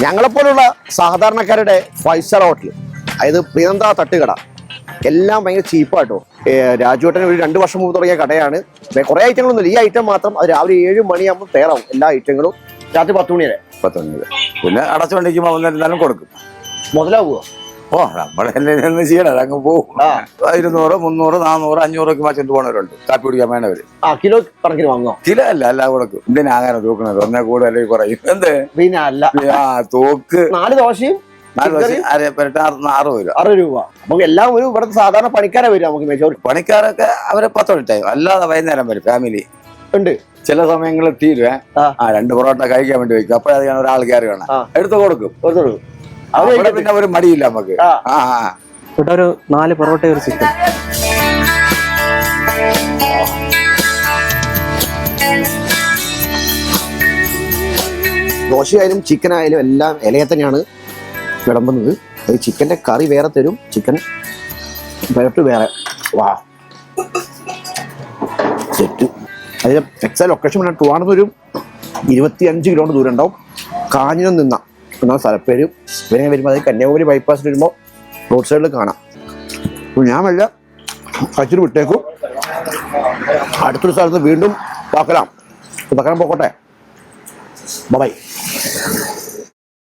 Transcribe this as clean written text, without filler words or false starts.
ഞങ്ങളെപ്പോലുള്ള സാധാരണക്കാരുടെ 5 star hotel, അതായത് പ്രിയന്ത തട്ടുകട, എല്ലാം ഭയങ്കര ചീപ്പാട്ടോ. രാജുവേട്ടൻ ഒരു 2 വർഷം മുമ്പ് തുടങ്ങിയ കടയാണ്. കുറേ ഐറ്റങ്ങളൊന്നുമില്ല, ഈ ഐറ്റം മാത്രം. അത് രാവിലെ 7 മണിയാകുമ്പോൾ തയ്യാറാവും എല്ലാ ഐറ്റങ്ങളും, രാത്രി 10 മണി വരെ. 10 മണി വരെ. പിന്നെ അടച്ചുകൊണ്ടിരിക്കുമ്പോൾ എന്തായാലും കൊടുക്കും. മുതലാവുമോ? ഓ, നമ്മളെല്ലാം ചെയ്യണം, അങ്ങ് പോകും. 200, 300, 400, 500 ഒക്കെ മാറ്റിട്ട് പോണവരുണ്ട് കാപ്പി കുടിക്കാൻ വേണ്ടവര്. കിലോ കണക്കിന് വാങ്ങോ? കിലോ അല്ല, എല്ലാം കൊടുക്കും. എന്തിനാ അങ്ങനെ തൂക്കണത്? ഒന്നേ കൂടെ അല്ലെങ്കിൽ കുറയും. എന്ത് പിന്നെ അല്ല, തൂക്ക് 4 ദോശയും 4 ദോശ 60 രൂപ. 60 രൂപ. നമുക്ക് എല്ലാം ഒരു ഇവിടുത്തെ സാധാരണ പണിക്കാരെ വരും. നമുക്ക് മെജോറിറ്റി പണിക്കാരൊക്കെ അവരെ 10 മണി ടൈം, അല്ലാതെ വൈകുന്നേരം വരും. ഫാമിലി ഉണ്ട്. ചില സമയങ്ങളിൽ തീരുവേ, 2 പൊറോട്ട കഴിക്കാൻ വേണ്ടി വയ്ക്കും. അപ്പോഴധികം ഒരാൾ കയറി വേണം, എടുത്ത് കൊടുക്കും. അവിടെ പിന്നെ ഒരു മടിയില്ല നമുക്ക്. ഇവിടെ ഒരു 4 പൊറോട്ട, ഒരു ചിക്കൻ. ദോശയായാലും ചിക്കനായാലും എല്ലാം ഇലയെ തന്നെയാണ് വിളമ്പുന്നത്. അത് ചിക്കൻ്റെ കറി വേറെ തരും, ചിക്കൻ വരട്ട് വേറെ. വാ സെറ്റ്. അതിന് എക്സാക്ട് ലൊക്കേഷൻ പറഞ്ഞാൽ ട്രിവാൻഡ്രത്ത് 25 കിലോമീറ്റർ ദൂരം ഉണ്ടാവും. കാഞ്ഞിരം നിന്ന എന്നാണ് സ്ഥലപ്പേര്. ഇവരെ വരുമ്പോൾ അത് കന്യാകുമാരി ബൈപ്പാസിൽ വരുമ്പോൾ റോഡ് സൈഡിൽ കാണാം. അപ്പോൾ ഞാൻ വല്ല കഴിച്ചിട്ട് വിട്ടേക്കും. അടുത്തൊരു സ്ഥലത്ത് വീണ്ടും പാക്കലാം പോക്കോട്ടെ. ബൈ.